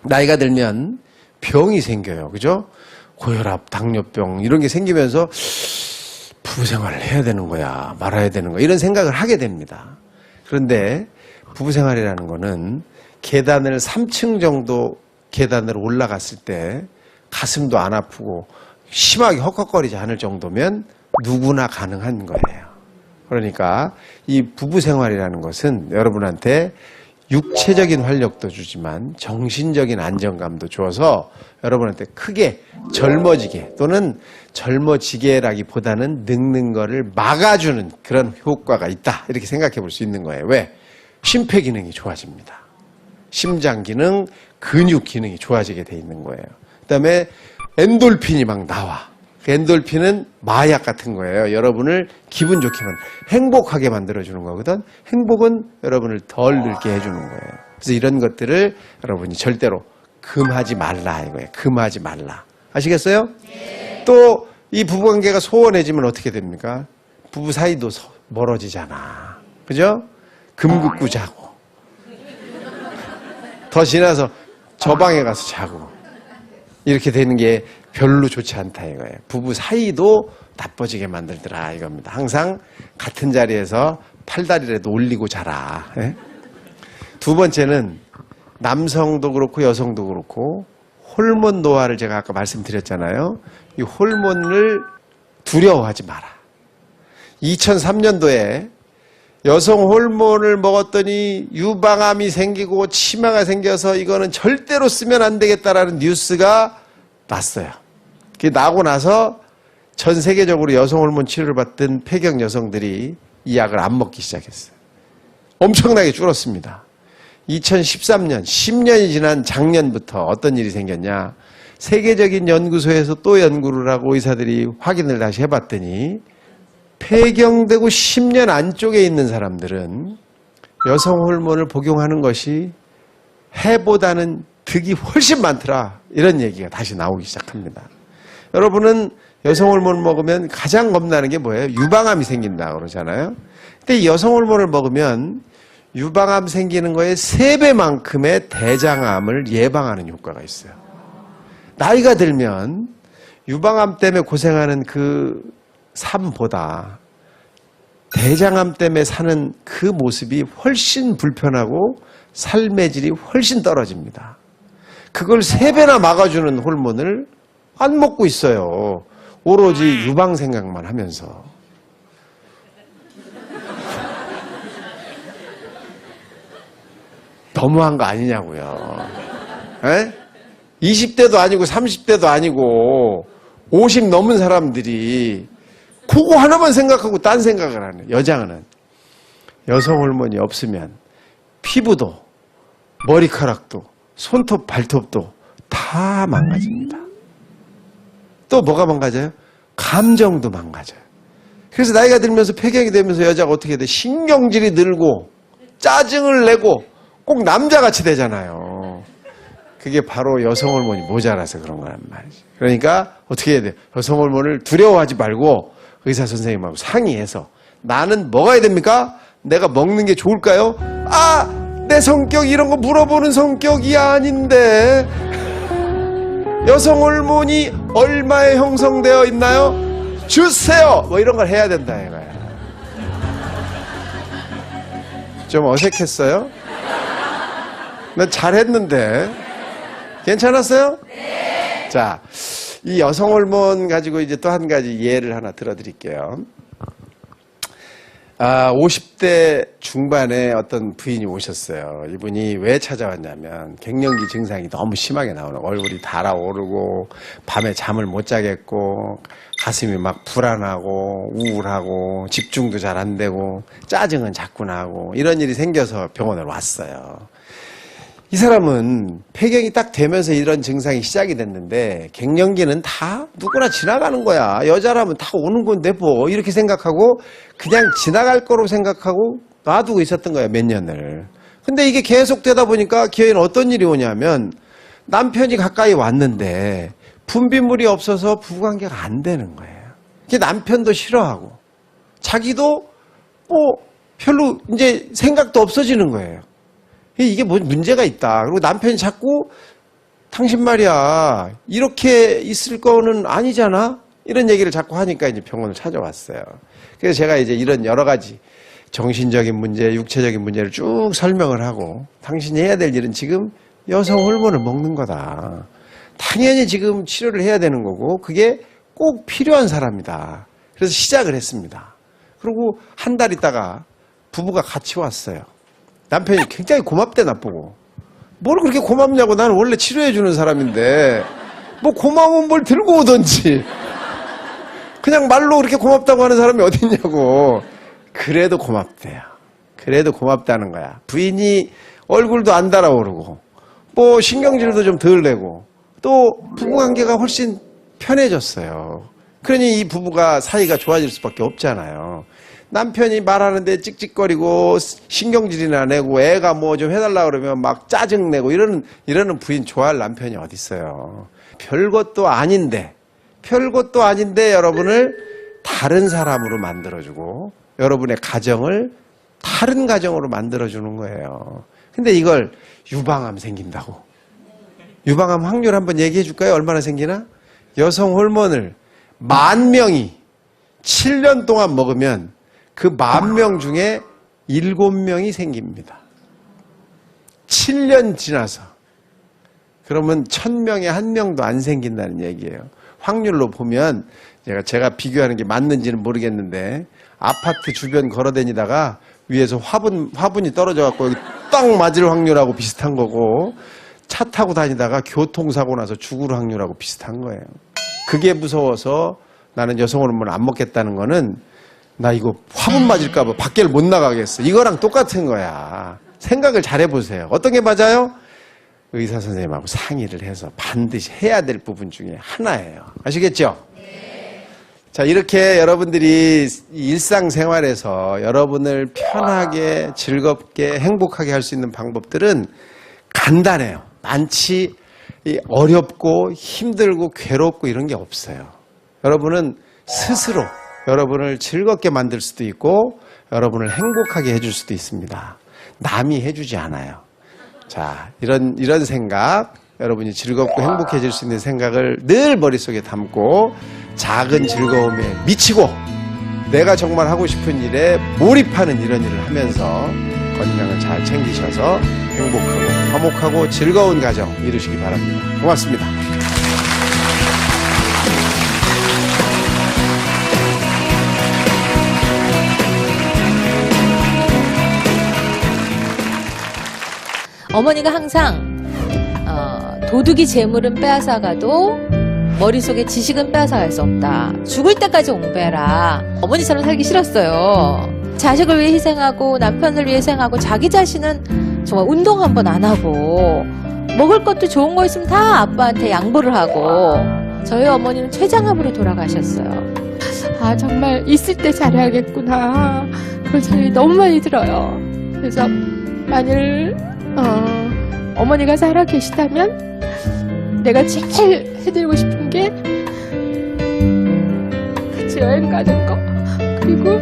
나이가 들면 병이 생겨요. 그죠? 고혈압, 당뇨병 이런 게 생기면서 부부 생활을 해야 되는 거야, 말아야 되는 거야, 이런 생각을 하게 됩니다. 그런데 부부 생활이라는 거는 계단을 3층 정도 계단으로 올라갔을 때 가슴도 안 아프고 심하게 헉헉거리지 않을 정도면 누구나 가능한 거예요. 그러니까 이 부부 생활이라는 것은 여러분한테 육체적인 활력도 주지만 정신적인 안정감도 줘서 여러분한테 크게 젊어지게 또는 젊어지게라기보다는 늙는 거를 막아주는 그런 효과가 있다, 이렇게 생각해 볼 수 있는 거예요. 왜? 심폐기능이 좋아집니다. 심장 기능, 근육 기능이 좋아지게 돼 있는 거예요. 그 다음에 엔돌핀이 막 나와. 그 엔돌핀은 마약 같은 거예요. 여러분을 기분 좋게 행복하게 만들어주는 거거든. 행복은 여러분을 덜 늙게 해주는 거예요. 그래서 이런 것들을 여러분이 절대로 금하지 말라 이거예요. 금하지 말라. 아시겠어요? 네. 또 이 부부관계가 소원해지면 어떻게 됩니까? 부부 사이도 멀어지잖아. 그죠? 금긋고 자고. 더 지나서 저 방에 가서 자고. 이렇게 되는 게 별로 좋지 않다 이거예요. 부부 사이도 나빠지게 만들더라 이겁니다. 항상 같은 자리에서 팔다리라도 올리고 자라. 예? 두 번째는 남성도 그렇고 여성도 그렇고 호르몬 노화를 제가 아까 말씀드렸잖아요. 이 호르몬을 두려워하지 마라. 2003년도에 여성 호르몬을 먹었더니 유방암이 생기고 치매가 생겨서 이거는 절대로 쓰면 안 되겠다라는 뉴스가 났어요. 그게 나고 나서 전 세계적으로 여성 호르몬 치료를 받던 폐경 여성들이 이 약을 안 먹기 시작했어요. 엄청나게 줄었습니다. 2013년, 10년이 지난 작년부터 어떤 일이 생겼냐. 세계적인 연구소에서 또 연구를 하고 의사들이 확인을 다시 해봤더니 폐경되고 10년 안쪽에 있는 사람들은 여성 호르몬을 복용하는 것이 해보다는 득이 훨씬 많더라. 이런 얘기가 다시 나오기 시작합니다. 여러분은 여성 호르몬을 먹으면 가장 겁나는 게 뭐예요? 유방암이 생긴다 그러잖아요. 근데 여성 호르몬을 먹으면 유방암 생기는 거에 3배만큼의 대장암을 예방하는 효과가 있어요. 나이가 들면 유방암 때문에 고생하는 그 삶보다 대장암 때문에 사는 그 모습이 훨씬 불편하고 삶의 질이 훨씬 떨어집니다. 그걸 3배나 막아주는 호르몬을 안 먹고 있어요. 오로지 유방 생각만 하면서. 너무한 거 아니냐고요. 에? 20대도 아니고 30대도 아니고 50 넘은 사람들이 그거 하나만 생각하고 딴 생각을 하네. 여자는 여성 호르몬이 없으면 피부도 머리카락도 손톱 발톱도 다 망가집니다. 또 뭐가 망가져요? 감정도 망가져요. 그래서 나이가 들면서 폐경이 되면서 여자가 어떻게 돼? 신경질이 늘고 짜증을 내고 꼭 남자같이 되잖아요. 그게 바로 여성 호르몬이 모자라서 그런 거란 말이지. 그러니까 어떻게 해야 돼요? 여성 호르몬을 두려워하지 말고 의사 선생님하고 상의해서 나는 먹어야 됩니까? 내가 먹는 게 좋을까요? 아! 내 성격 이런 거 물어보는 성격이 아닌데 여성 호르몬이 얼마에 형성되어 있나요? 주세요! 뭐 이런 걸 해야 된다 이거야. 좀 어색했어요? 난 잘했는데 괜찮았어요? 네. 자, 이 여성 호르몬 가지고 이제 또 한 가지 예를 하나 들어드릴게요. 50대 중반에 어떤 부인이 오셨어요. 이분이 왜 찾아왔냐면 갱년기 증상이 너무 심하게 나오는 거예요. 얼굴이 달아오르고 밤에 잠을 못 자겠고 가슴이 막 불안하고 우울하고 집중도 잘 안 되고 짜증은 자꾸 나고 이런 일이 생겨서 병원에 왔어요. 이 사람은 폐경이 딱 되면서 이런 증상이 시작이 됐는데 갱년기는 다 누구나 지나가는 거야. 여자라면 다 오는 건데 뭐 이렇게 생각하고 그냥 지나갈 거로 생각하고 놔두고 있었던 거야, 몇 년을. 근데 이게 계속 되다 보니까 기어이는 어떤 일이 오냐면 남편이 가까이 왔는데 분비물이 없어서 부부관계가 안 되는 거예요. 남편도 싫어하고 자기도 뭐 별로 이제 생각도 없어지는 거예요. 이게 뭐 문제가 있다. 그리고 남편이 자꾸 당신 말이야, 이렇게 있을 거는 아니잖아? 이런 얘기를 자꾸 하니까 이제 병원을 찾아왔어요. 그래서 제가 이제 이런 여러 가지 정신적인 문제, 육체적인 문제를 쭉 설명을 하고, 당신이 해야 될 일은 지금 여성 호르몬을 먹는 거다. 당연히 지금 치료를 해야 되는 거고, 그게 꼭 필요한 사람이다. 그래서 시작을 했습니다. 그리고 한 달 있다가 부부가 같이 왔어요. 남편이 굉장히 고맙대, 나보고. 뭘 그렇게 고맙냐고, 나는 원래 치료해주는 사람인데, 뭐 고마우면 뭘 들고 오던지. 그냥 말로 그렇게 고맙다고 하는 사람이 어딨냐고. 그래도 고맙대요. 그래도 고맙다는 거야. 부인이 얼굴도 안 달아오르고, 뭐 신경질도 좀 덜 내고, 또 부부관계가 훨씬 편해졌어요. 그러니 이 부부가 사이가 좋아질 수밖에 없잖아요. 남편이 말하는데 찍찍거리고 신경질이나 내고 애가 뭐 좀 해달라고 그러면 막 짜증내고 이러는 부인 좋아할 남편이 어딨어요. 별것도 아닌데 여러분을 다른 사람으로 만들어주고 여러분의 가정을 다른 가정으로 만들어주는 거예요. 근데 이걸 유방암 생긴다고. 유방암 확률 한번 얘기해 줄까요? 얼마나 생기나? 여성 호르몬을 10,000명이 7년 동안 먹으면 그 10,000명 중에 7명이 생깁니다. 7년 지나서. 그러면 1,000명에 1명도 안 생긴다는 얘기예요. 확률로 보면 제가 비교하는 게 맞는지는 모르겠는데 아파트 주변 걸어다니다가 위에서 화분이 떨어져갖고 여기 딱 맞을 확률하고 비슷한 거고 차 타고 다니다가 교통사고 나서 죽을 확률하고 비슷한 거예요. 그게 무서워서 나는 여성 호르몬을 안 먹겠다는 거는 나 이거 화분 맞을까 봐 밖에를 못 나가겠어. 이거랑 똑같은 거야. 생각을 잘 해보세요. 어떤 게 맞아요? 의사 선생님하고 상의를 해서 반드시 해야 될 부분 중에 하나예요. 아시겠죠? 네. 자, 이렇게 여러분들이 일상생활에서 여러분을 편하게 즐겁게 행복하게 할 수 있는 방법들은 간단해요. 많지 어렵고 힘들고 괴롭고 이런 게 없어요. 여러분은 스스로 여러분을 즐겁게 만들 수도 있고 여러분을 행복하게 해줄 수도 있습니다. 남이 해주지 않아요. 자, 이런 생각, 여러분이 즐겁고 행복해질 수 있는 생각을 늘 머릿속에 담고 작은 즐거움에 미치고 내가 정말 하고 싶은 일에 몰입하는 이런 일을 하면서 건강을 잘 챙기셔서 행복하고 화목하고 즐거운 가정 이루시기 바랍니다. 고맙습니다. 어머니가 항상 도둑이 재물은 빼앗아가도 머릿속에 지식은 빼앗아갈 수 없다. 죽을 때까지 공부해라. 어머니처럼 살기 싫었어요. 자식을 위해 희생하고 남편을 위해 희생하고 자기 자신은 정말 운동 한 번 안 하고 먹을 것도 좋은 거 있으면 다 아빠한테 양보를 하고 저희 어머니는 췌장암으로 돌아가셨어요. 아, 정말 있을 때 잘해야겠구나 그런 생각이 너무 많이 들어요. 그래서 만일 어머니가 살아 계시다면 내가 제일 해드리고 싶은 게 같이 여행 가는 거, 그리고